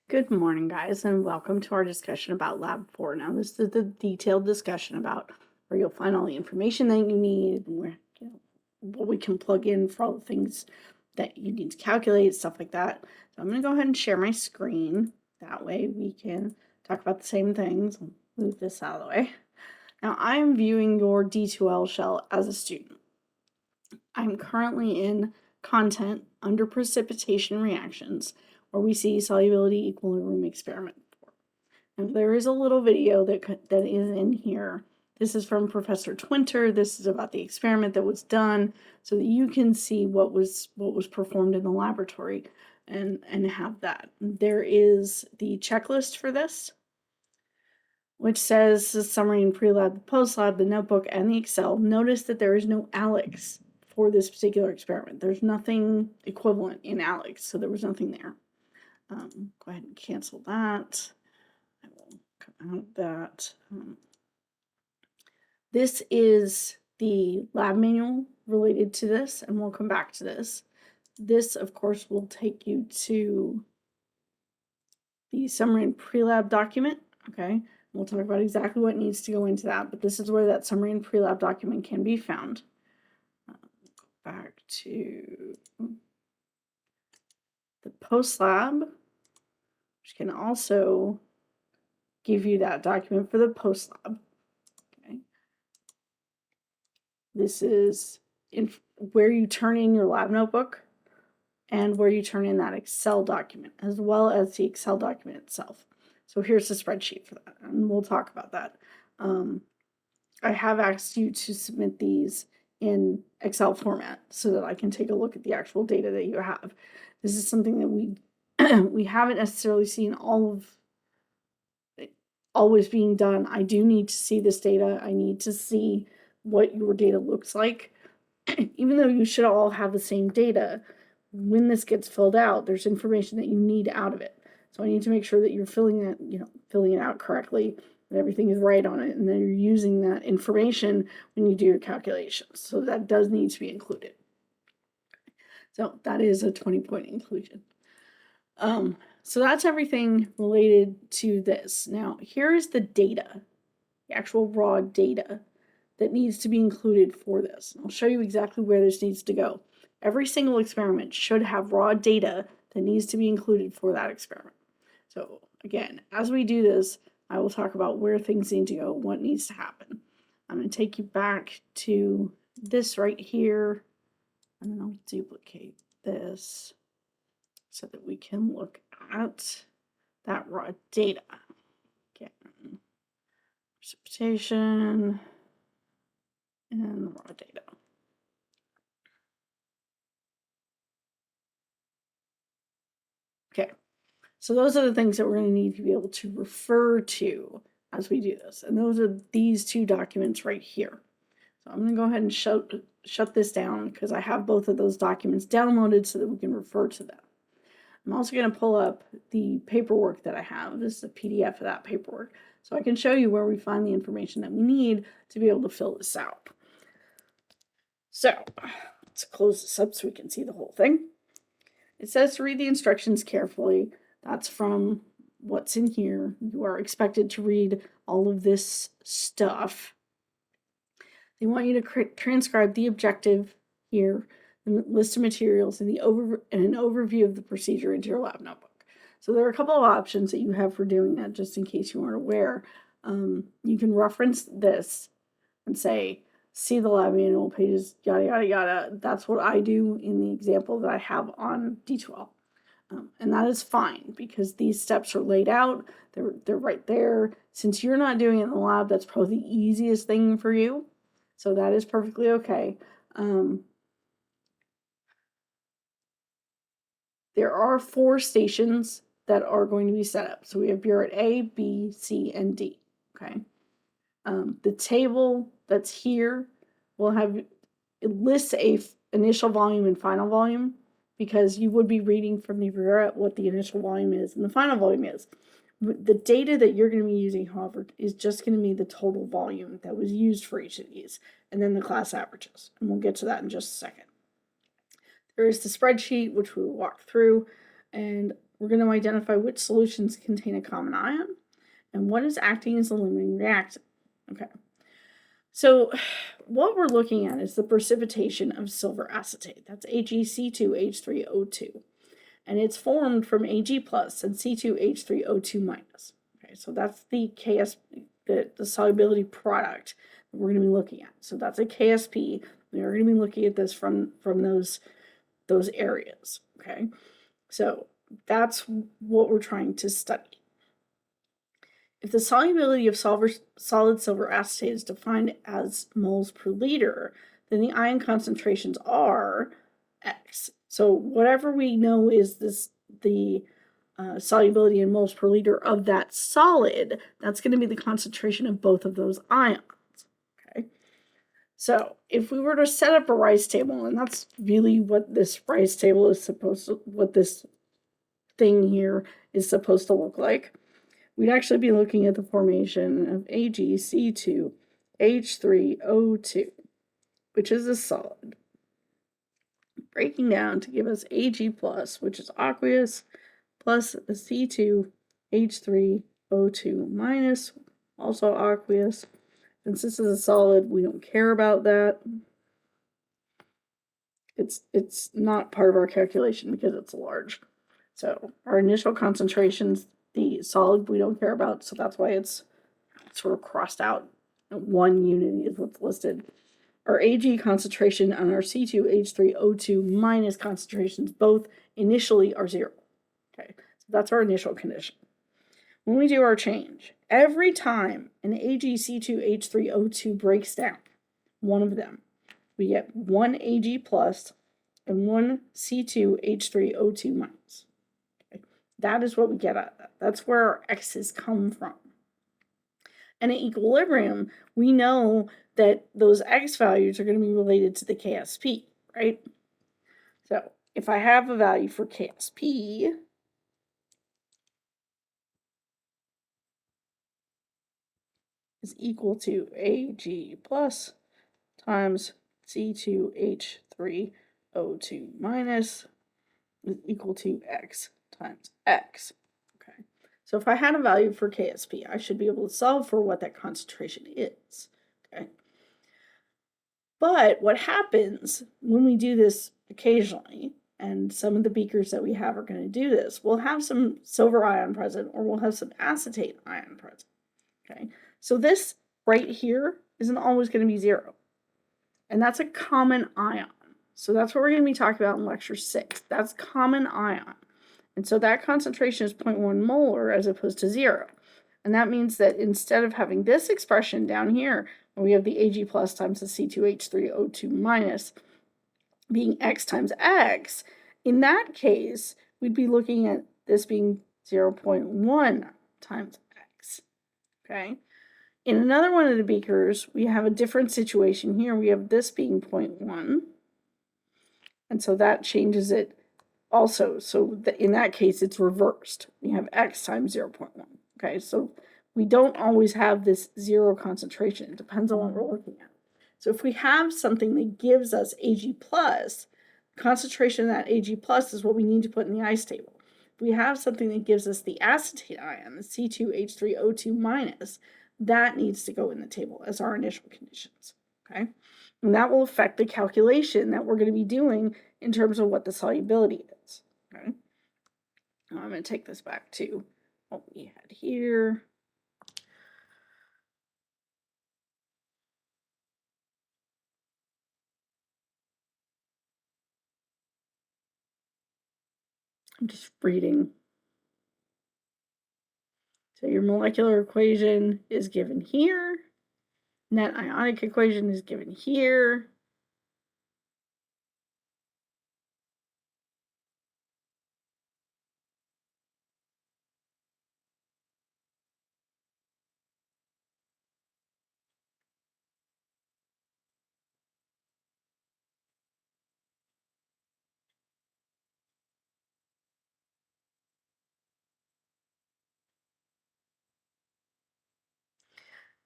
Good morning, guys, and welcome to our discussion about Lab 4. Now, this is the detailed discussion about where you'll find all the information that you need, and where, what we can plug in for all the things that you need to calculate, stuff like that. So I'm going to go ahead and share my screen. That way we can talk about the same things. I'll move this out of the way. Now, I'm viewing your D2L shell as a student. I'm currently in content under precipitation reactions, where we see solubility equilibrium experiment 4. And there is a little video that is in here. This is from Professor Twinter. This is about the experiment that was done, so that you can see what was performed in the laboratory and have that. There is the checklist for this, which says the summary and pre-lab, the post-lab, the notebook, and the Excel. Notice that there is no Alex for this particular experiment. There's nothing equivalent in Alex, so there was nothing there. Go ahead and cancel that. I will come out of that. This is the lab manual related to this, and we'll come back to this. This, of course, will take you to the summary and pre-lab document, okay? We'll talk about exactly what needs to go into that, but this is where that summary and pre-lab document can be found. Go back to the post-lab, which can also give you that document for the post-lab. Okay. This is where you turn in your lab notebook and where you turn in that Excel document, as well as the Excel document itself. So here's the spreadsheet for that, and we'll talk about that. I have asked you to submit these in Excel format so that I can take a look at the actual data that you have. This is something that we haven't necessarily seen always being done. I do need to see this data. I need to see what your data looks like. Even though you should all have the same data, when this gets filled out, there's information that you need out of it. So I need to make sure that you're filling it out correctly, that everything is right on it, and then you're using that information when you do your calculations. So that does need to be included. So that is a 20-point inclusion. So that's everything related to this. Now, here is the data, the actual raw data that needs to be included for this. I'll show you exactly where this needs to go. Every single experiment should have raw data that needs to be included for that experiment. So again, as we do this, I will talk about where things need to go, what needs to happen. I'm going to take you back to this right here, and then I'll duplicate this so that we can look at that raw data. Again, precipitation and the raw data. Okay, so those are the things that we're going to need to be able to refer to as we do this. And those are these two documents right here. So I'm going to go ahead and shut this down because I have both of those documents downloaded so that we can refer to them. I'm also going to pull up the paperwork that I have. This is a PDF of that paperwork. So I can show you where we find the information that we need to be able to fill this out. So let's close this up so we can see the whole thing. It says to read the instructions carefully. That's from what's in here. You are expected to read all of this stuff. They want you to transcribe the objective here, the list of materials, and an overview of the procedure into your lab notebook. So there are a couple of options that you have for doing that, just in case you aren't aware. You can reference this and say, see the lab manual pages, yada, yada, yada. That's what I do in the example that I have on D2L. And that is fine because these steps are laid out. They're right there. Since you're not doing it in the lab, that's probably the easiest thing for you. So that is perfectly okay. There are 4 stations that are going to be set up. So we have burette A, B, C, and D. Okay. The table that's here will have, it lists a initial volume and final volume because you would be reading from the burette what the initial volume is and the final volume is. The data that you're going to be using, however, is just going to be the total volume that was used for each of these, and then the class averages. And we'll get to that in just a second. There is the spreadsheet, which we will walk through, and we're going to identify which solutions contain a common ion and what is acting as a limiting reactant. Okay. So what we're looking at is the precipitation of silver acetate. That's AgC2H3O2. And it's formed from Ag plus and C2H3O2 minus. Okay, so that's the the solubility product that we're going to be looking at. So that's a KSP. We're going to be looking at this from those areas. Okay, so that's what we're trying to study. If the solubility of solid silver acetate is defined as moles per liter, then the ion concentrations are X. So whatever we know is the solubility in moles per liter of that solid, that's going to be the concentration of both of those ions. Okay. So if we were to set up a rice table, and that's really what this rice table is what this thing here is supposed to look like, we'd actually be looking at the formation of AgC2H3O2, which is a solid, breaking down to give us Ag plus, which is aqueous, plus a C2H3O2 minus, also aqueous. Since this is a solid, we don't care about that. It's not part of our calculation because it's large. So our initial concentrations, the solid we don't care about, so that's why it's sort of crossed out. 1 unit is what's listed. Our Ag concentration on our C2H3O2 minus concentrations both initially are 0. Okay, so that's our initial condition. When we do our change, every time an AgC2H3O2 breaks down, one of them, we get 1 Ag plus and 1 C2H3O2 minus. Okay, that is what we get out of that. That's where our X's come from. And at equilibrium, we know that those X values are going to be related to the KSP, right? So if I have a value for KSP, is equal to Ag plus times C2H3O2 minus is equal to X times X. Okay, so if I had a value for KSP, I should be able to solve for what that concentration is. Okay, but what happens when we do this occasionally, and some of the beakers that we have are going to do this, we'll have some silver ion present or we'll have some acetate ion present. Okay, so this right here isn't always going to be 0. And that's a common ion. So that's what we're going to be talking about in lecture 6. That's common ion. And so that concentration is 0.1 molar as opposed to 0. And that means that instead of having this expression down here, where we have the Ag plus times the C2H3O2 minus being X times X, in that case, we'd be looking at this being 0.1 times X. Okay? In another one of the beakers, we have a different situation here. We have this being 0.1. And so that changes it also. So in that case, it's reversed. We have X times 0.1. Okay, so we don't always have this 0 concentration. It depends on what we're looking at. So if we have something that gives us Ag plus, concentration of that Ag plus is what we need to put in the ice table. If we have something that gives us the acetate ion, the C2H3O2 minus, that needs to go in the table as our initial conditions, okay? And that will affect the calculation that we're going to be doing in terms of what the solubility is, okay? Now I'm going to take this back to what we had here. I'm just reading. So your molecular equation is given here. Net ionic equation is given here.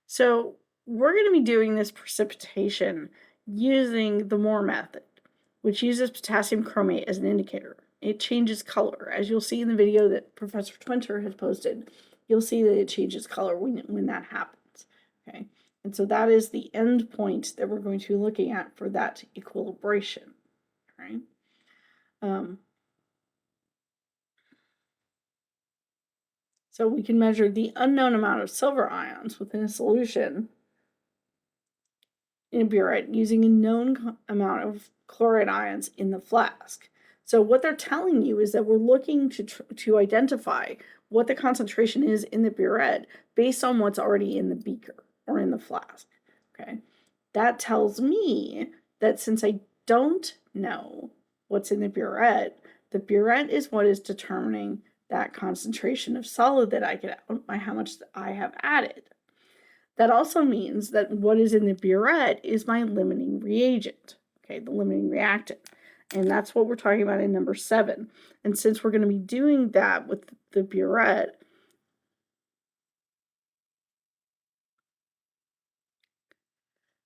So we're going to be doing this precipitation using the Moore method, which uses potassium chromate as an indicator. it changes color. As you'll see in the video that Professor Twinter has posted, you'll see that it changes color when that happens. Okay, and so that is the end point that we're going to be looking at for that equilibration. Right. So we can measure the unknown amount of silver ions within a solution in a burette using a known amount of chloride ions in the flask. So what they're telling you is that we're looking to identify what the concentration is in the burette based on what's already in the beaker or in the flask. Okay, that tells me that since I don't know what's in the burette is what is determining that concentration of solid that I get out by how much I have added. That also means that what is in the burette is my limiting reagent, okay, the limiting reactant. And that's what we're talking about in number 7. And since we're going to be doing that with the burette,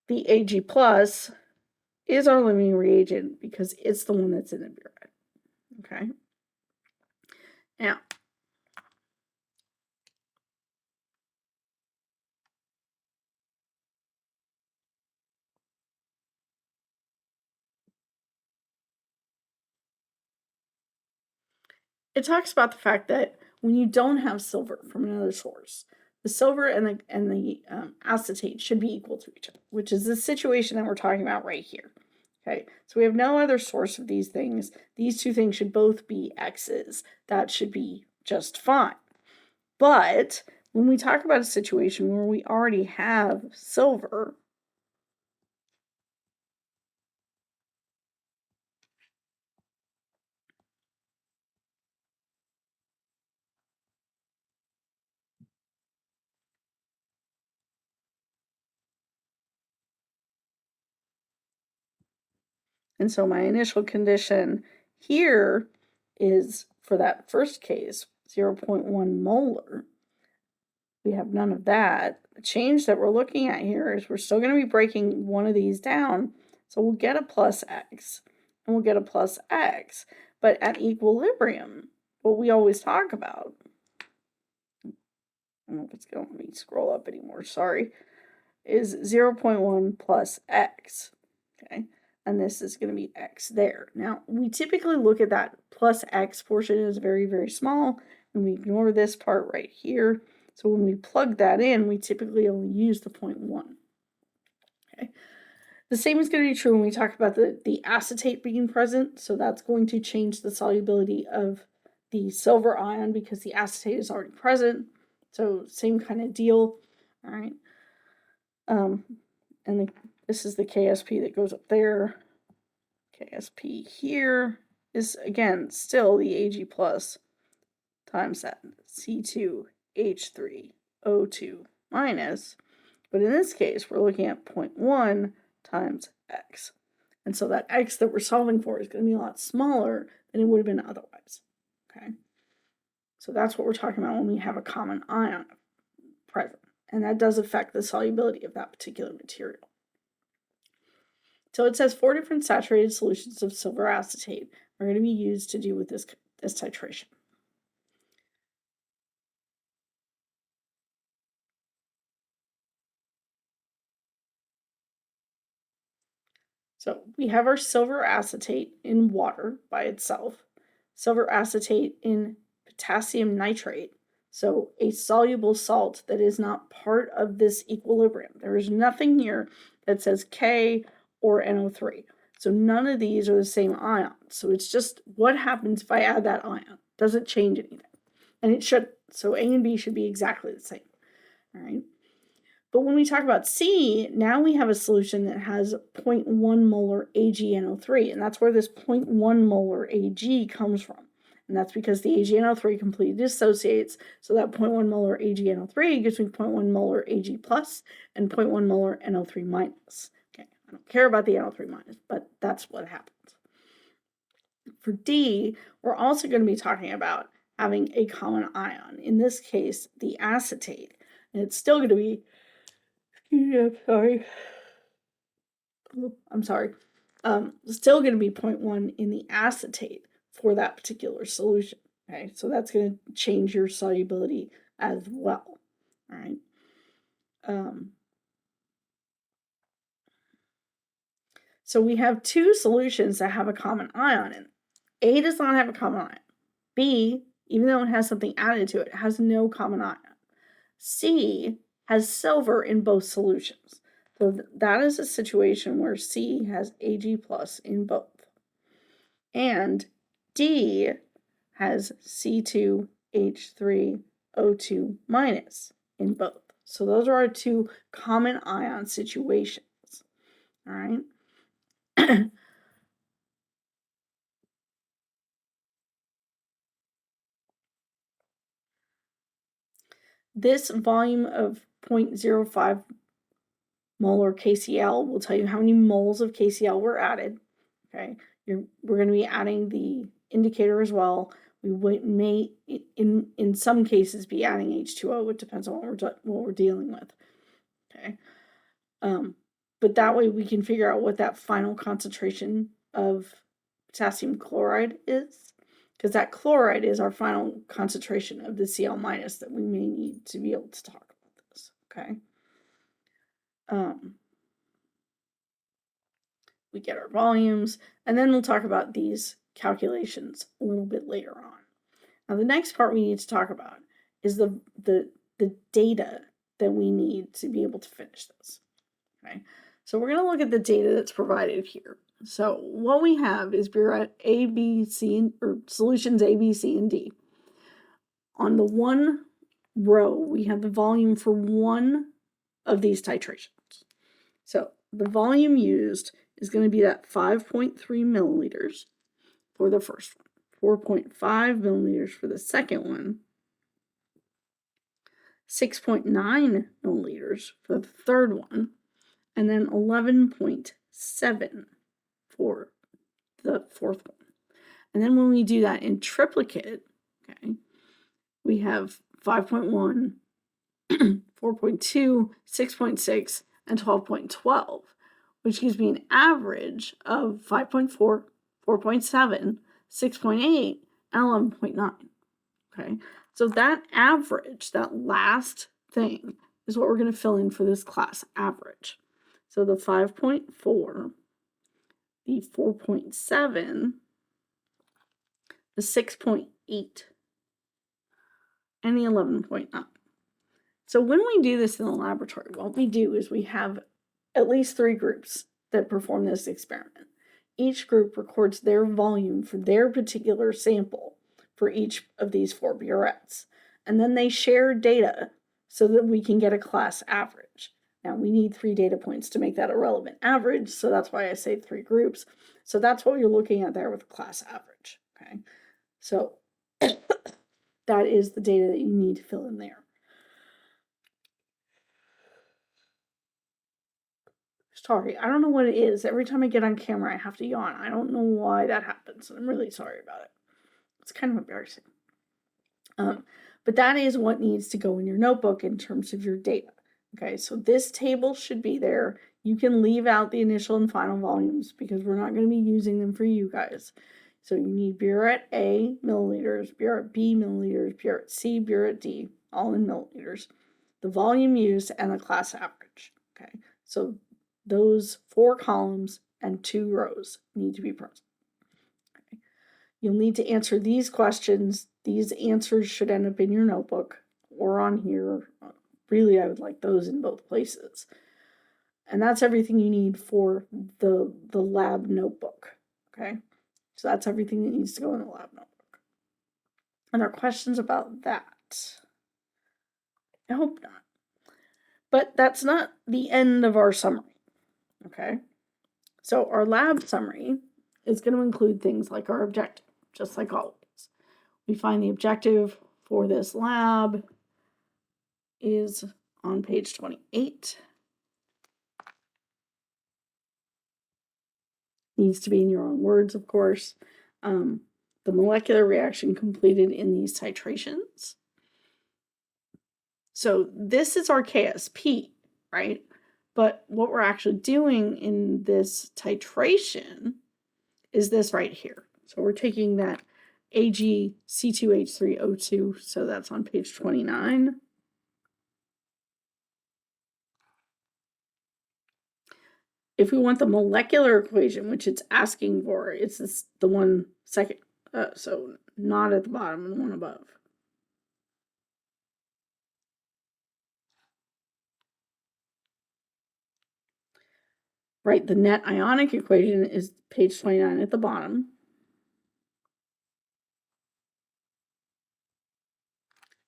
the Ag plus is our limiting reagent because it's the one that's in the burette, okay? Now, it talks about the fact that when you don't have silver from another source, the silver and the acetate should be equal to each other, which is the situation that we're talking about right here. Okay, so we have no other source of these things. These two things should both be X's. That should be just fine. But when we talk about a situation where we already have silver, and so my initial condition here is, for that first case, 0.1 molar. We have none of that. The change that we're looking at here is we're still going to be breaking one of these down. So we'll get a plus X and we'll get a plus X. But at equilibrium, what we always talk about, I don't know if it's going to let me scroll up anymore, sorry, is 0.1 plus X. Okay, and this is going to be X there. Now, we typically look at that plus X portion as very, very small, and we ignore this part right here. So when we plug that in, we typically only use the 0.1. Okay. The same is going to be true when we talk about the acetate being present. So that's going to change the solubility of the silver ion because the acetate is already present. So same kind of deal. All right. And this is the KSP that goes up there. KSP here is, again, still the Ag plus times that C2H3O2 minus, but in this case, we're looking at 0.1 times X. And so that X that we're solving for is going to be a lot smaller than it would have been otherwise, okay? So that's what we're talking about when we have a common ion present, and that does affect the solubility of that particular material. So it says 4 different saturated solutions of silver acetate are going to be used to do with this titration. So we have our silver acetate in water by itself, silver acetate in potassium nitrate, so a soluble salt that is not part of this equilibrium. There is nothing here that says K or NO3. So none of these are the same ion. So it's just what happens if I add that ion. Does it change anything? And it should. So A and B should be exactly the same. All right. But when we talk about C, now we have a solution that has 0.1 molar AgNO3, and that's where this 0.1 molar Ag comes from. And that's because the AgNO3 completely dissociates, so that 0.1 molar AgNO3 gives me 0.1 molar Ag plus and 0.1 molar NO3 minus. Okay, I don't care about the NO3 minus, but that's what happens. For D, we're also going to be talking about having a common ion, in this case, the acetate. And it's still going to be, I'm sorry. Still going to be 0.1 in the acetate. for that particular solution. Okay, so that's going to change your solubility as well. All right. So we have two solutions that have a common ion in it. A does not have a common ion. B, even though it has something added to it, has no common ion. C has silver in both solutions. So that is a situation where C has Ag plus in both. And D has C2H3O2 minus in both. So those are our two common ion situations. All right. This volume of 0.05 molar KCl will tell you how many moles of KCl were added. Okay, we're going to be adding the indicator as well. We may, in some cases, be adding H2O. It depends on what we're dealing with. Okay, but that way we can figure out what that final concentration of potassium chloride is, because that chloride is our final concentration of the Cl minus that we may need to be able to talk about this. Okay. We get our volumes, and then we'll talk about these calculations a little bit later on. Now, the next part we need to talk about is the data that we need to be able to finish this. Okay, so we're going to look at the data that's provided here. So what we have is burette A, B, C, or solutions A, B, C, and D. On the one row, we have the volume for one of these titrations. So the volume used is going to be that 5.3 milliliters for the first one, 4.5 milliliters for the second one, 6.9 milliliters for the third one, and then 11.7 for the fourth one. And then when we do that in triplicate, okay, we have 5.1, 4.2, 6.6, and 12.12, which gives me an average of 5.4, 4.7, 6.8, and 11.9. Okay, so that average, that last thing, is what we're going to fill in for this class average. So the 5.4, the 4.7, the 6.8, and the 11.9. So when we do this in the laboratory, what we do is we have at least 3 groups that perform this experiment. Each group records their volume for their particular sample for each of these 4 burettes. And then they share data so that we can get a class average. Now, we need 3 data points to make that a relevant average, so that's why I say 3 groups. So that's what you're looking at there with class average, okay? So that is the data that you need to fill in there. Sorry, I don't know what it is. Every time I get on camera, I have to yawn. I don't know why that happens. I'm really sorry about it. It's kind of embarrassing. But that is what needs to go in your notebook in terms of your data. Okay, so this table should be there. You can leave out the initial and final volumes because we're not going to be using them for you guys. So you need burette A, milliliters, burette B, milliliters, burette C, burette D, all in milliliters, the volume used, and the class average. Okay, so those 4 columns and 2 rows need to be present. Okay. You'll need to answer these questions. These answers should end up in your notebook or on here. Really, I would like those in both places. And that's everything you need for the lab notebook. Okay, so that's everything that needs to go in the lab notebook. And there are questions about that? I hope not. But that's not the end of our summary. Okay, so our lab summary is going to include things like our objective, just like always. We find the objective for this lab is on page 28. Needs to be in your own words, of course. The molecular reaction completed in these titrations. So this is our KSP, right? But what we're actually doing in this titration is this right here. So we're taking that AgC2H3O2, so that's on page 29. If we want the molecular equation, which it's asking for, it's the one second, so not at the bottom, the one above. Right, the net ionic equation is page 29 at the bottom.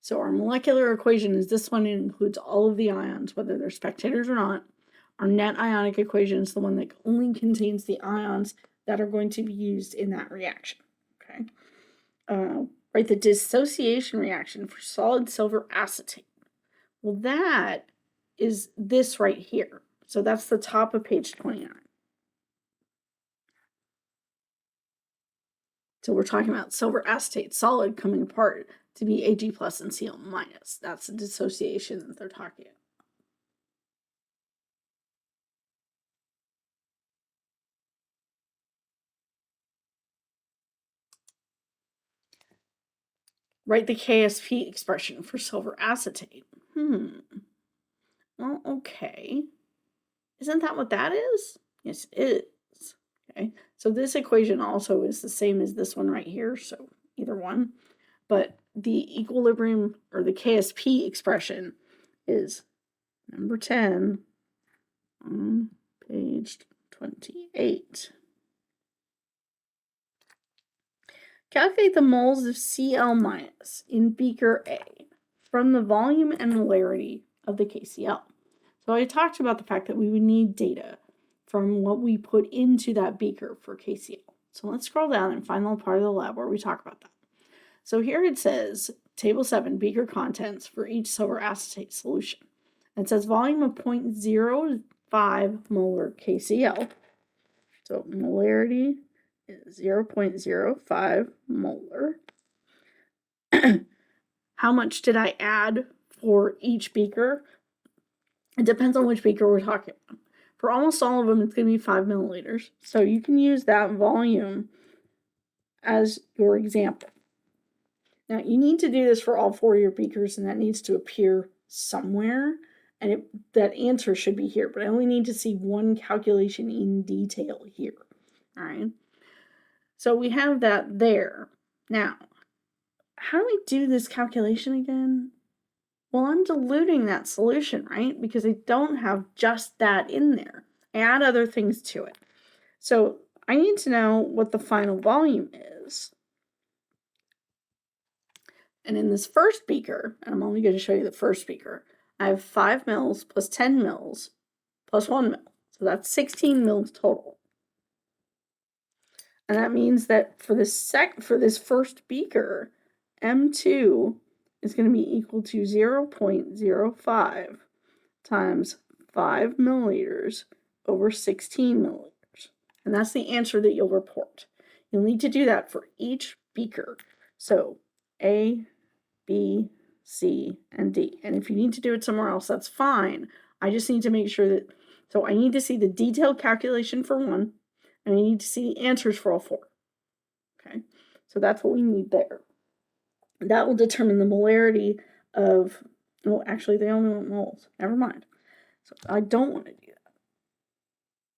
So our molecular equation is this one. It includes all of the ions, whether they're spectators or not. Our net ionic equation is the one that only contains the ions that are going to be used in that reaction. Okay. Right, the dissociation reaction for solid silver acetate. Well, that is this right here. So that's the top of page 29. So we're talking about silver acetate solid coming apart to be Ag plus and Cl minus. That's the dissociation that they're talking about. Write the KSP expression for silver acetate. Well, okay. Isn't that what that is? Yes, it is. Okay. So this equation also is the same as this one right here. So either one. But the equilibrium or the KSP expression is number 10 on page 28. Calculate the moles of Cl minus in beaker A from the volume and molarity of the KCl. So I talked about the fact that we would need data from what we put into that beaker for KCl. So let's scroll down and find the part of the lab where we talk about that. So here it says, table 7, beaker contents for each silver acetate solution. And it says volume of 0.05 molar KCl. So molarity is 0.05 molar. How much did I add for each beaker? It depends on which beaker we're talking about. For almost all of them, it's going to be 5 milliliters. So you can use that volume as your example. Now, you need to do this for all 4 of your beakers, and that needs to appear somewhere. And that answer should be here, but I only need to see one calculation in detail here. All right. So we have that there. Now, how do we do this calculation again? Well, I'm diluting that solution, right? Because I don't have just that in there. I add other things to it. So I need to know what the final volume is. And in this first beaker, and I'm only going to show you the first beaker, I have 5 mils plus 10 mils plus 1 mil. So that's 16 mils total. And that means that for this first beaker, M2 is going to be equal to 0.05 times 5 milliliters over 16 milliliters. And that's the answer that you'll report. You'll need to do that for each beaker. So A, B, C, and D. And if you need to do it somewhere else, that's fine. I just need to make sure that, so I need to see the detailed calculation for one, and I need to see the answers for all 4. Okay, so that's what we need there. That will determine the molarity of, well, actually, they only want moles. Never mind. So I don't want to do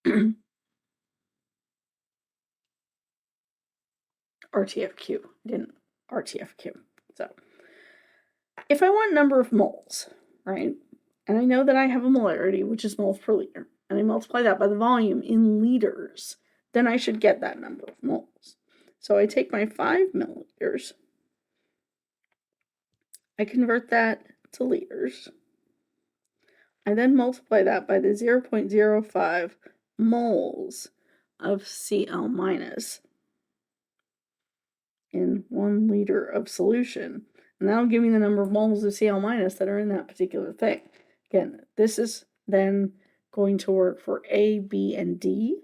that. RTFQ. I didn't RTFQ. So if I want number of moles, right, and I know that I have a molarity, which is moles per liter, and I multiply that by the volume in liters, then I should get that number of moles. So I take my 5 milliliters, I convert that to liters, I then multiply that by the 0.05 moles of Cl minus in 1 liter of solution. And that'll give me the number of moles of Cl minus that are in that particular thing. Again, this is then going to work for A, B, and D.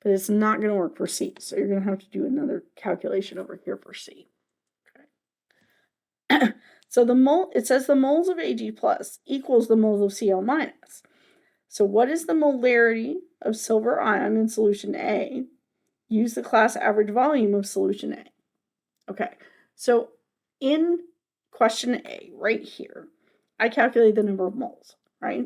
But it's not going to work for C. So you're going to have to do another calculation over here for C. Okay. So it says the moles of Ag plus equals the moles of Cl minus. So what is the molarity of silver ion in solution A? Use the class average volume of solution A. Okay, so in question A, right here, I calculate the number of moles, right?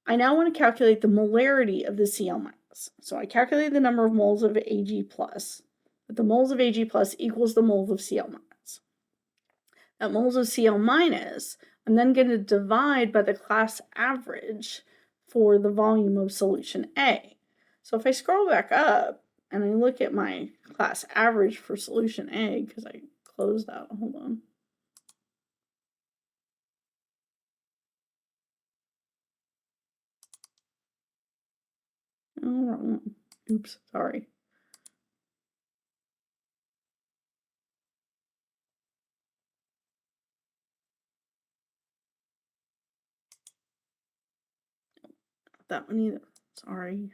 I now want to calculate the molarity of the Cl minus. So I calculate the number of moles of Ag plus, but the moles of Ag plus equals the moles of Cl minus. Now moles of Cl minus, I'm then going to divide by the class average for the volume of solution A. So if I scroll back up and I look at my class average for solution A, because I closed that, hold on. Oh, wrong one. Oops, sorry. Not that one either. Sorry.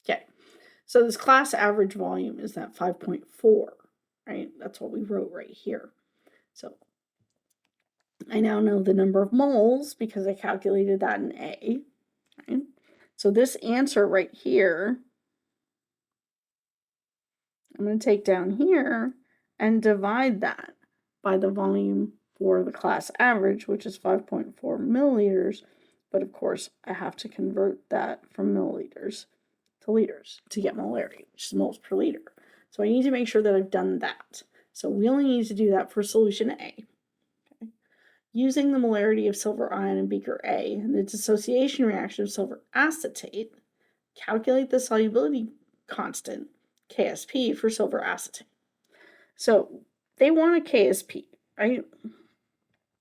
Okay, so this class average volume is that 5.4, right? That's what we wrote right here. So I now know the number of moles because I calculated that in A, right? So this answer right here, I'm going to take down here and divide that by the volume for the class average, which is 5.4 milliliters. But of course, I have to convert that from milliliters to liters to get molarity, which is moles per liter. So I need to make sure that I've done that. So we only need to do that for solution A. Okay. Using the molarity of silver ion in beaker A and the dissociation reaction of silver acetate, calculate the solubility constant, KSP, for silver acetate. So they want a KSP, right?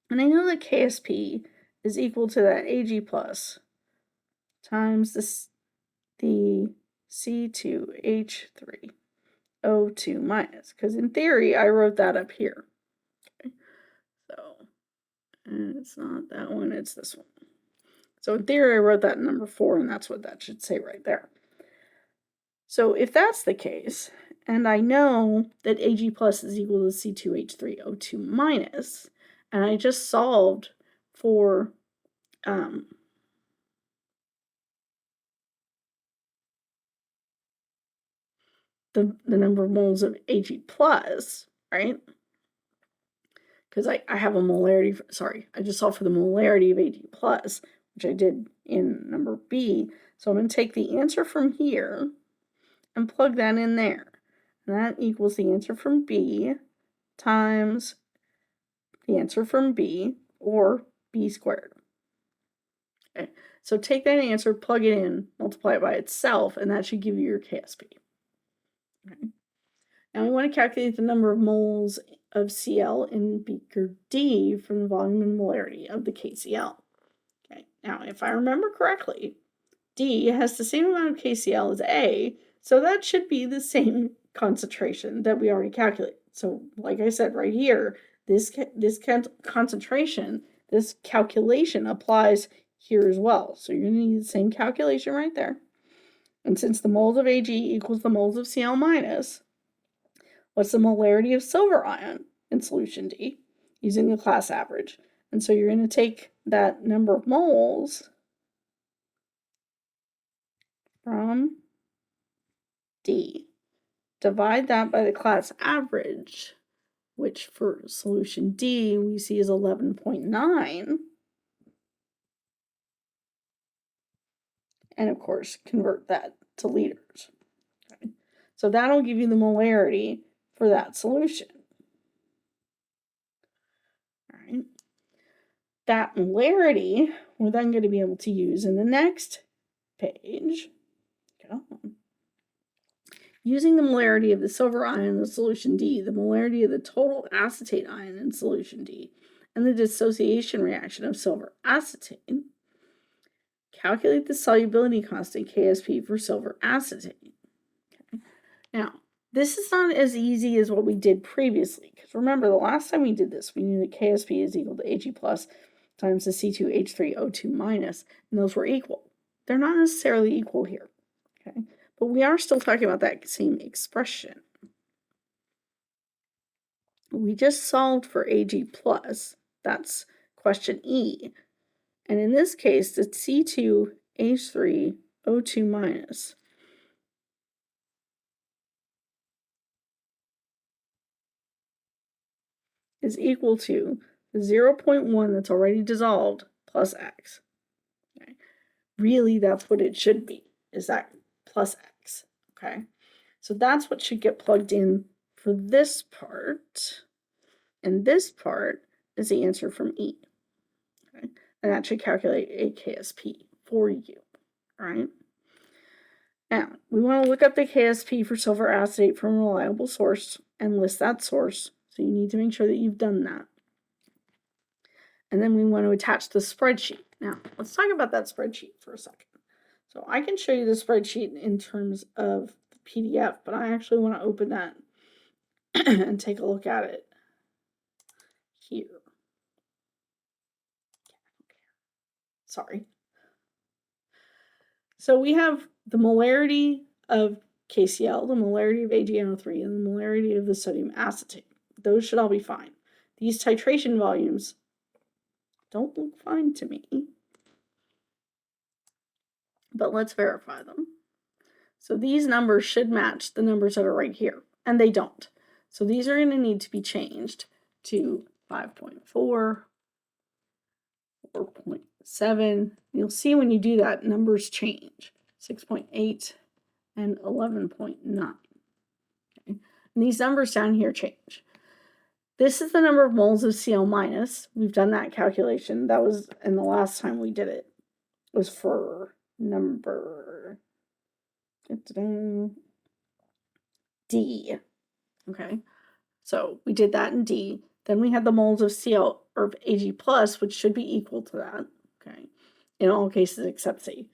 And I know that KSP is equal to that Ag plus times the C2H3O2 minus, because in theory I wrote that up here. Okay. So, and it's not that one, it's this one. So in theory I wrote that in number 4, and that's what that should say right there. So if that's the case, and I know that Ag plus is equal to C2H3O2 minus, and I just solved for the number of moles of Ag plus, right? Because I have a molarity, I just solved for the molarity of Ag plus, which I did in number B. So I'm going to take the answer from here and plug that in there. And that equals the answer from B times the answer from B, or B squared. Okay, so take that answer, plug it in, multiply it by itself, and that should give you your KSP. Okay. Now we want to calculate the number of moles of Cl in beaker D from the volume and molarity of the KCl. Okay, now if I remember correctly, D has the same amount of KCl as A, so that should be the same concentration that we already calculated. So like I said right here, this concentration, this calculation applies here as well. So you're going to need the same calculation right there. And since the moles of Ag equals the moles of Cl minus, what's the molarity of silver ion in solution D using the class average? And so you're going to take that number of moles from D, divide that by the class average, which for solution D we see is 11.9, and of course convert that to liters. Okay. So that'll give you the molarity for that solution. All right. That molarity we're then going to be able to use in the next page. Using the molarity of the silver ion in the solution D, the molarity of the total acetate ion in solution D, and the dissociation reaction of silver acetate, calculate the solubility constant KSP for silver acetate. Okay. Now, this is not as easy as what we did previously, because remember, the last time we did this, we knew that KSP is equal to Ag plus times the C2H3O2 minus, and those were equal. They're not necessarily equal here, okay? But we are still talking about that same expression. We just solved for Ag plus. That's question E. And in this case, the C2H3O2 minus is equal to the 0.1 that's already dissolved plus X. Okay. Really, that's what it should be, is that plus X. Okay. So that's what should get plugged in for this part. And this part is the answer from E. Okay. And that should calculate a KSP for you. All right. Now, we want to look up the KSP for silver acetate from a reliable source and list that source. So you need to make sure that you've done that. And then we want to attach the spreadsheet. Now, let's talk about that spreadsheet for a second. So I can show you the spreadsheet in terms of the PDF, but I actually want to open that and take a look at it here. Sorry. So we have the molarity of KCl, the molarity of AgNO3, and the molarity of the sodium acetate. Those should all be fine. These titration volumes don't look fine to me, but let's verify them. So these numbers should match the numbers that are right here, and they don't. So these are going to need to be changed to 5.4, 4.7. You'll see when you do that, numbers change. 6.8 and 11.9. Okay. And these numbers down here change. This is the number of moles of Cl minus. We've done that calculation. That was, and the last time we did it was for number D. Okay, so we did that in D. Then we had the moles of Cl or of Ag plus, which should be equal to that. Okay, in all cases except C.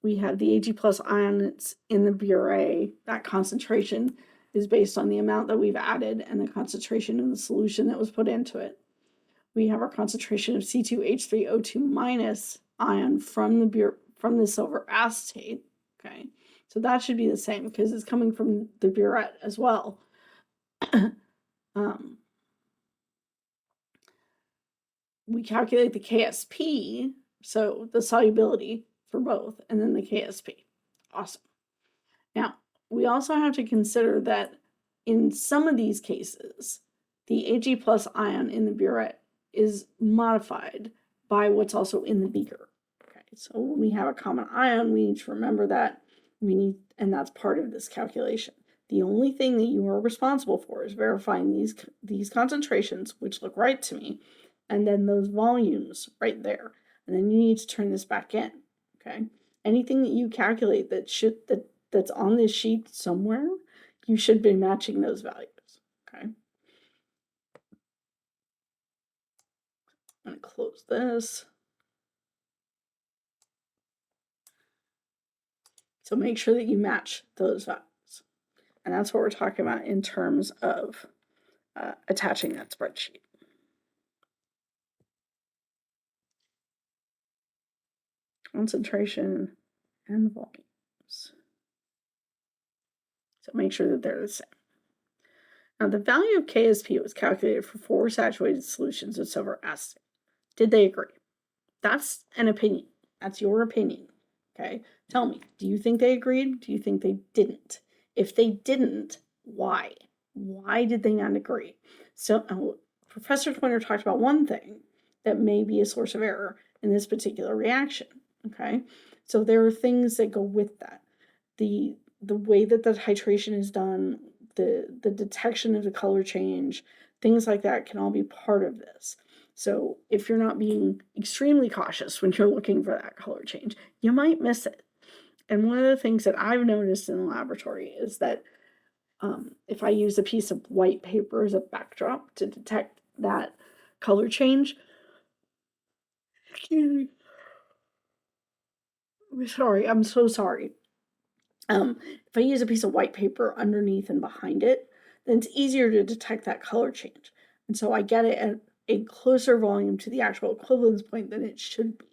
We have the Ag plus ion that's in the Bure. That concentration is based on the amount that we've added and the concentration in the solution that was put into it. We have our concentration of C2H3O2 minus ion from the silver acetate. Okay, so that should be the same because it's coming from the burette as well. We calculate the KSP, so the solubility for both, and then the KSP. Awesome. Now, we also have to consider that in some of these cases, the Ag plus ion in the burette is modified by what's also in the beaker. Okay, so when we have a common ion, we need to remember that and that's part of this calculation. The only thing that you are responsible for is verifying these concentrations, which look right to me, and then those volumes right there. And then you need to turn this back in. Okay, anything that you calculate that's on this sheet somewhere, you should be matching those values. Okay. I'm going to close this. So make sure that you match those values. And that's what we're talking about in terms of attaching that spreadsheet. Concentration and volumes. So make sure that they're the same. Now the value of KSP was calculated for 4 saturated solutions of silver acetate. Did they agree? That's an opinion. That's your opinion. Okay, tell me, do you think they agreed? Do you think they didn't? If they didn't, why? Why did they not agree? So Professor Twinner talked about one thing that may be a source of error in this particular reaction. Okay, so there are things that go with that. The way that the titration is done, the detection of the color change, things like that can all be part of this. So if you're not being extremely cautious when you're looking for that color change, you might miss it. And one of the things that I've noticed in the laboratory is that if I use a piece of white paper as a backdrop to detect that color change, excuse me. Sorry, I'm so sorry. If I use a piece of white paper underneath and behind it, then it's easier to detect that color change. And so I get it at a closer volume to the actual equivalence point than it should be.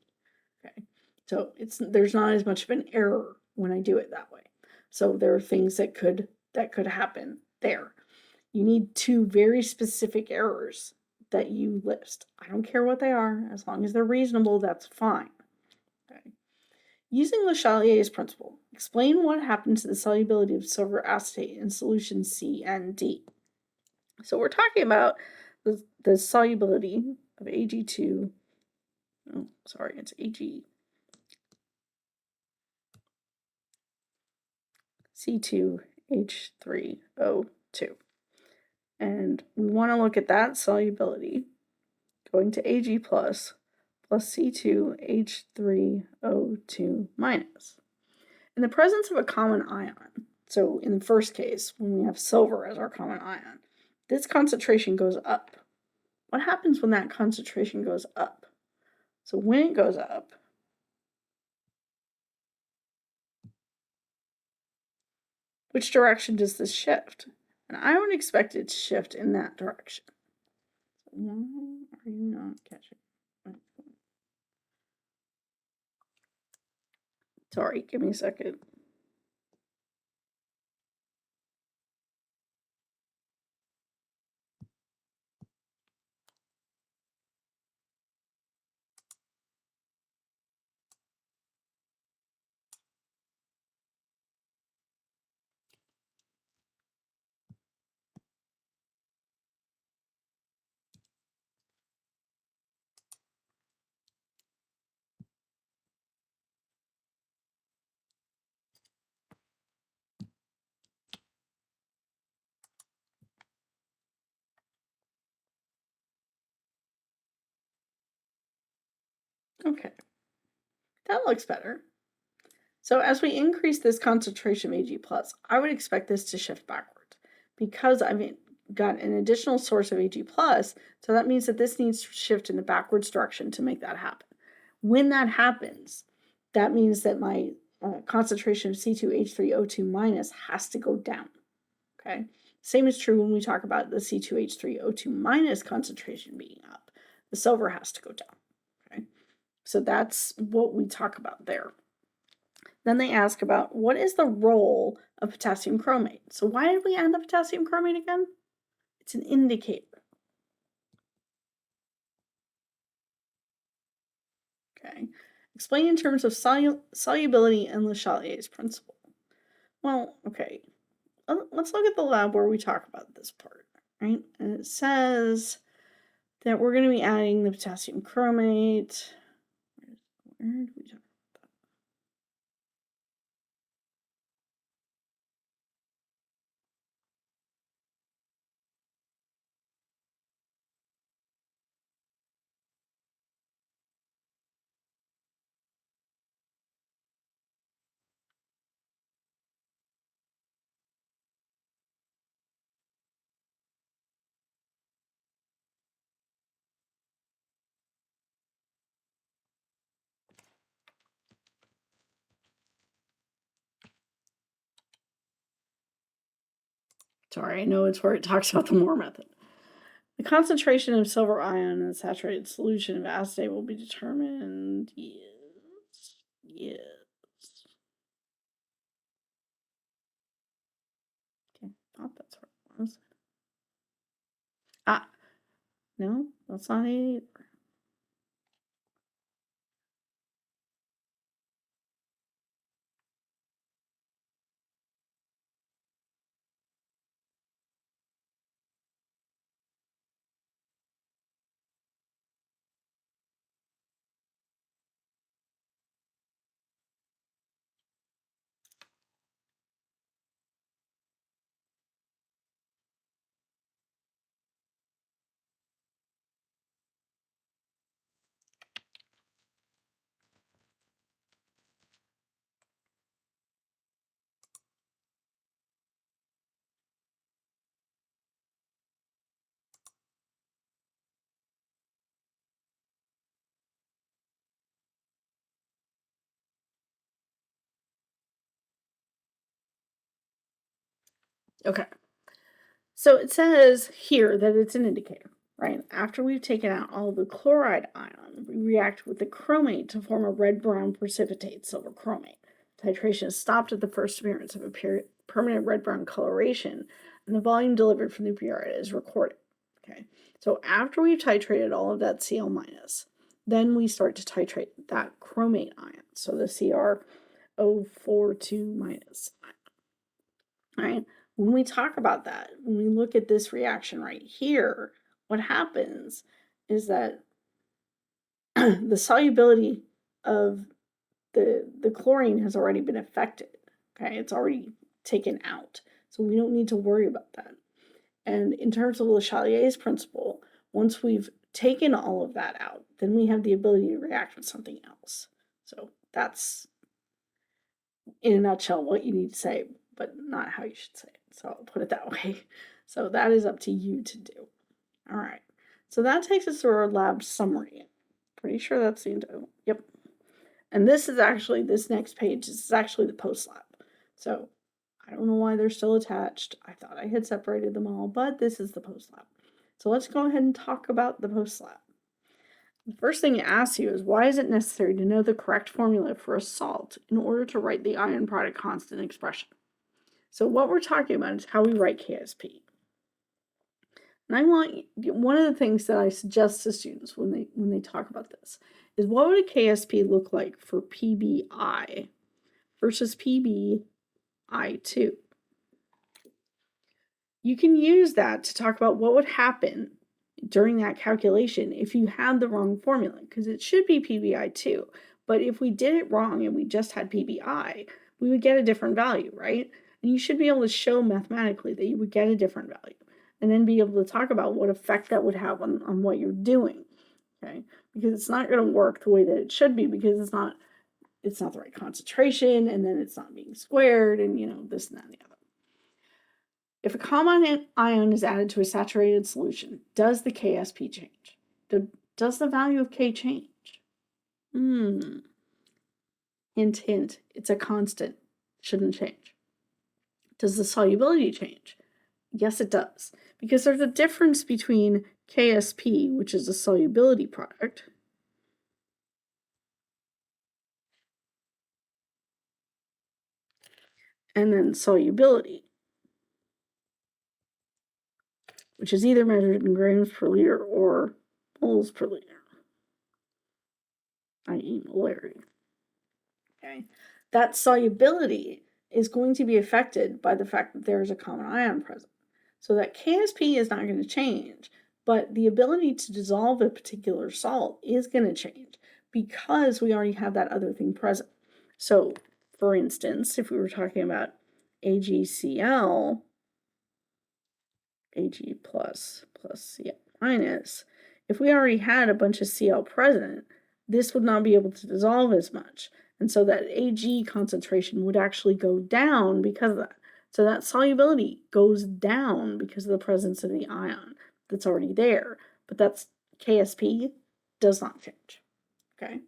Okay, so there's not as much of an error when I do it that way. So there are things that could happen there. You need 2 very specific errors that you list. I don't care what they are, as long as they're reasonable, that's fine. Okay. Using Le Chatelier's principle, explain what happens to the solubility of silver acetate in solution C and D. So we're talking about the solubility of Ag2, oh, sorry, it's Ag C2H3O2. And we want to look at that solubility going to Ag plus C2H3O2 minus. In the presence of a common ion, so in the first case, when we have silver as our common ion, this concentration goes up. What happens when that concentration goes up? So when it goes up, which direction does this shift? And I would expect it to shift in that direction. So why are you not catching? Sorry, give me a second. Okay, that looks better. So as we increase this concentration of Ag+, I would expect this to shift backwards because I've got an additional source of Ag+, so that means that this needs to shift in the backwards direction to make that happen. When that happens, that means that my concentration of C2H3O2 minus has to go down, okay? Same is true when we talk about the C2H3O2 minus concentration being up. The silver has to go down, okay? So that's what we talk about there. Then they ask about what is the role of potassium chromate. So why did we add the potassium chromate again? It's an indicator. Okay. Explain in terms of solubility and Le Chatelier's principle. Well, okay. Let's look at the lab where we talk about this part, right? And it says that we're going to be adding the potassium chromate. Where did we talk? Sorry, I know it's where it talks about the Moore method. The concentration of silver ion in the saturated solution of acetate will be determined. Yes. Yes. Okay, thought that's where it was. Ah, no, that's not it either. Okay. So it says here that it's an indicator, right? After we've taken out all the chloride ion, we react with the chromate to form a red-brown precipitate, silver chromate. Titration is stopped at the first appearance of a permanent red-brown coloration, and the volume delivered from the burette is recorded. Okay, so after we've titrated all of that Cl minus, then we start to titrate that chromate ion, so the CrO42 minus ion. All right, when we talk about that, when we look at this reaction right here, what happens is that the solubility of the chlorine has already been affected. Okay, it's already taken out, so we don't need to worry about that. And in terms of Le Chatelier's principle, once we've taken all of that out, then we have the ability to react with something else. So that's, in a nutshell, what you need to say, but not how you should say it. So I'll put it that way. So that is up to you to do. All right. So that takes us through our lab summary. Pretty sure that's the end. Yep. And this is actually, this next page, this is actually the post lab. So I don't know why they're still attached. I thought I had separated them all, but this is the post lab. So let's go ahead and talk about the post lab. The first thing it asks you is, why is it necessary to know the correct formula for a salt in order to write the ion product constant expression? So what we're talking about is how we write KSP. And I want, one of the things that I suggest to students when they talk about this is, what would a KSP look like for PBI versus PBI2? You can use that to talk about what would happen during that calculation if you had the wrong formula, because it should be PBI2. But if we did it wrong and we just had PBI, we would get a different value, right? And you should be able to show mathematically that you would get a different value, and then be able to talk about what effect that would have on what you're doing, okay? Because it's not going to work the way that it should be, because it's not the right concentration, and then it's not being squared, and this and that and the other. If a common ion is added to a saturated solution, does the KSP change? Does the value of K change? Hint, hint, it's a constant. Shouldn't change. Does the solubility change? Yes, it does. Because there's a difference between KSP, which is a solubility product, and then solubility, which is either measured in grams per liter or moles per liter, i.e. molarity. Okay, that solubility is going to be affected by the fact that there is a common ion present. So that KSP is not going to change, but the ability to dissolve a particular salt is going to change because we already have that other thing present. So, for instance, if we were talking about AgCl, Ag plus Cl minus, if we already had a bunch of Cl present, this would not be able to dissolve as much. And so that Ag concentration would actually go down because of that. So that solubility goes down because of the presence of the ion that's already there. But that's KSP does not change. Okay.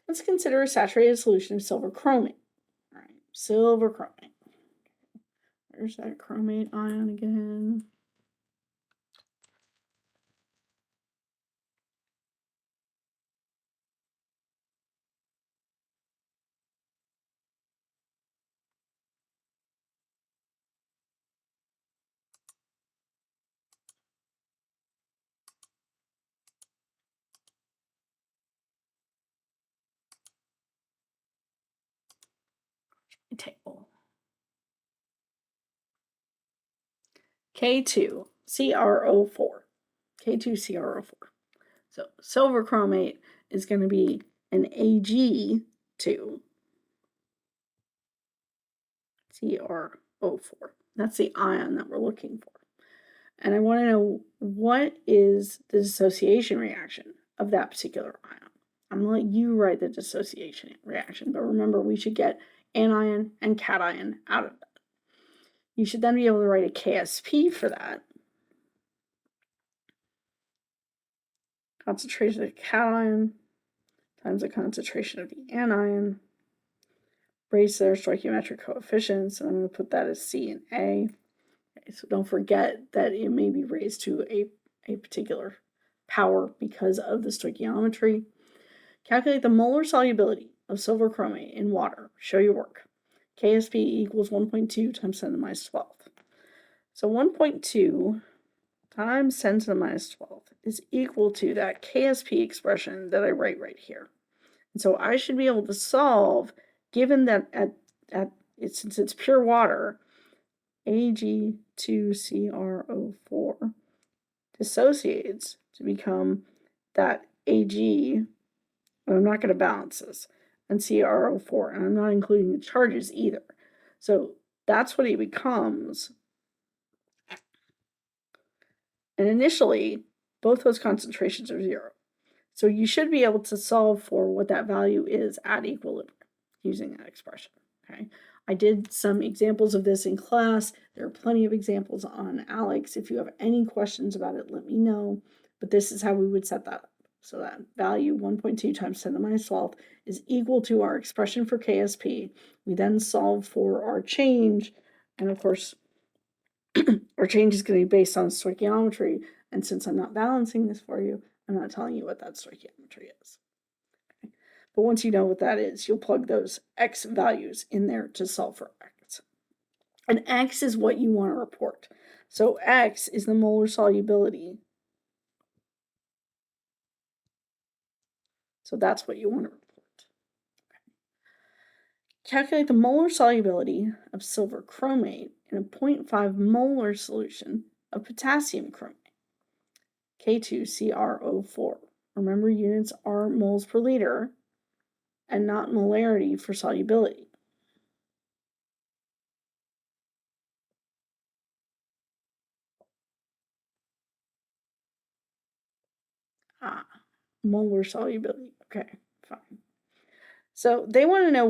Let's consider a saturated solution of silver chromate. All right, silver chromate. Where's that chromate ion again? Table. K2CrO4. K2CrO4. So silver chromate is going to be an Ag2CrO4. That's the ion that we're looking for. And I want to know, what is the dissociation reaction of that particular ion? I'm going to let you write the dissociation reaction, but remember, we should get anion and cation out of that. You should then be able to write a KSP for that. Concentration of the cation times the concentration of the anion. Raise their stoichiometric coefficients, and I'm going to put that as C and A. Okay, so don't forget that it may be raised to a particular power because of the stoichiometry. Calculate the molar solubility of silver chromate in water. Show your work. KSP equals 1.2 times 10 to the minus 12th. So 1.2 times 10 to the minus 12 is equal to that KSP expression that I write right here. And so I should be able to solve, given that since it's pure water, Ag2CrO4 dissociates to become that Ag, but I'm not going to balance this, and CrO4, and I'm not including the charges either. So that's what it becomes. And initially, both those concentrations are 0. So you should be able to solve for what that value is at equilibrium using that expression, okay? I did some examples of this in class. There are plenty of examples on Alex. If you have any questions about it, let me know. But this is how we would set that up. So that value, 1.2 times 10 to the minus 12, is equal to our expression for KSP. We then solve for our change, and of course, our change is going to be based on stoichiometry. And since I'm not balancing this for you, I'm not telling you what that stoichiometry is. Okay? But once you know what that is, you'll plug those X values in there to solve for X. And X is what you want to report. So X is the molar solubility. So that's what you want to report. Okay. Calculate the molar solubility of silver chromate in a 0.5 molar solution of potassium chromate. K2CrO4. Remember, units are moles per liter and not molarity for solubility. Molar solubility. Okay, fine. So they want to know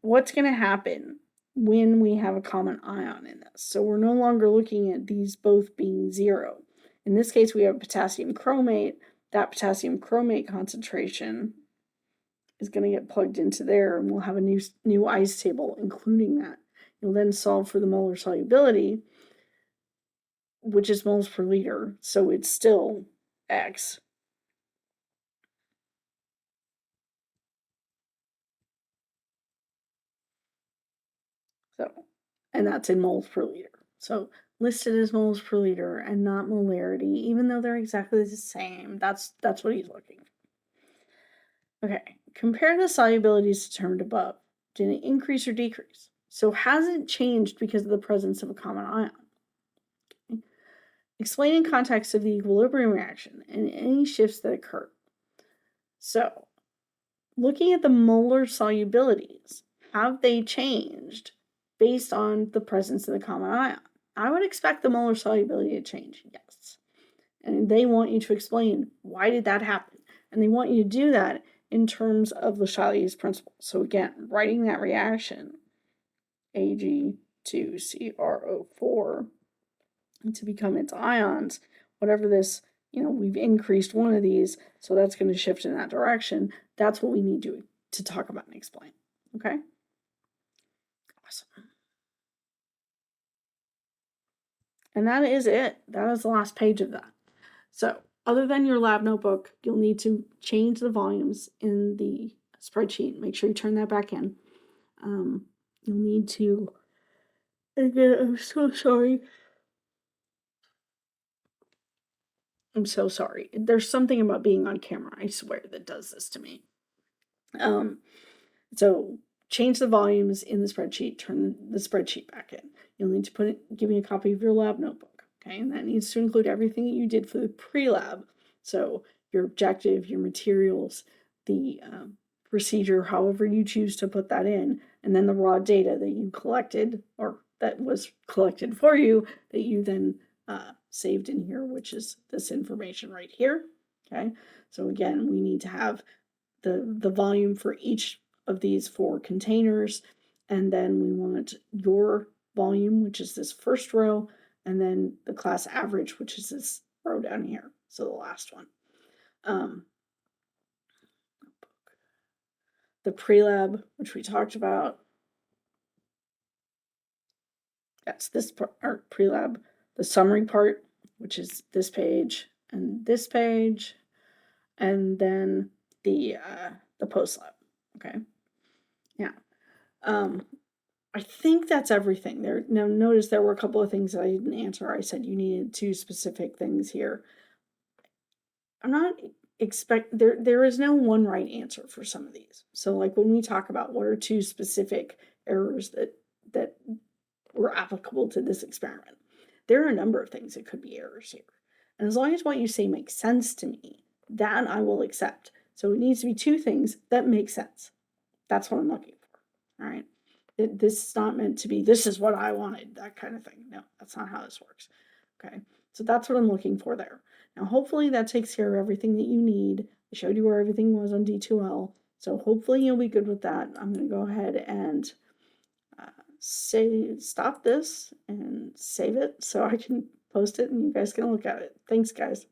what's going to happen when we have a common ion in this. So we're no longer looking at these both being 0. In this case, we have potassium chromate. That potassium chromate concentration is going to get plugged into there, and we'll have a new ice table including that. You'll then solve for the molar solubility, which is moles per liter, so it's still X. So, and that's in moles per liter. So listed as moles per liter and not molarity, even though they're exactly the same. That's what he's looking for. Okay, compare the solubilities determined above. Did it increase or decrease? So has it changed because of the presence of a common ion? Okay. Explain in context of the equilibrium reaction and any shifts that occur. So, looking at the molar solubilities, have they changed based on the presence of the common ion? I would expect the molar solubility to change, yes. And they want you to explain why did that happen. And they want you to do that in terms of Le Chatelier's principle. So again, writing that reaction, Ag2CrO4, to become its ions, whatever this, we've increased one of these, so that's going to shift in that direction. That's what we need to talk about and explain. Okay? Awesome. And that is it. That is the last page of that. So, other than your lab notebook, you'll need to change the volumes in the spreadsheet. Make sure you turn that back in. You'll need to, again, I'm so sorry. There's something about being on camera, I swear, that does this to me. So change the volumes in the spreadsheet, turn the spreadsheet back in. You'll need to give me a copy of your lab notebook, okay? And that needs to include everything that you did for the pre-lab. So your objective, your materials, the procedure, however you choose to put that in, and then the raw data that you collected or that was collected for you that you then saved in here, which is this information right here, okay? So again, we need to have the volume for each of these 4 containers, and then we want your volume, which is this first row, and then the class average, which is this row down here, so the last one. The pre-lab, which we talked about, that's this part, or pre-lab. The summary part, which is this page and this page, and then the post-lab, okay? Yeah. I think that's everything there. Now, notice there were a couple of things that I didn't answer. I said you needed 2 specific things here. I'm not there is no one right answer for some of these. So like when we talk about what are 2 specific errors that were applicable to this experiment, there are a number of things that could be errors here. And as long as what you say makes sense to me, that I will accept. So it needs to be 2 things that make sense. That's what I'm looking for. All right. This is not meant to be, this is what I wanted, that kind of thing. No, that's not how this works. Okay. So that's what I'm looking for there. Now, hopefully that takes care of everything that you need. I showed you where everything was on D2L. So hopefully you'll be good with that. I'm going to go ahead and stop this and save it so I can post it and you guys can look at it. Thanks, guys.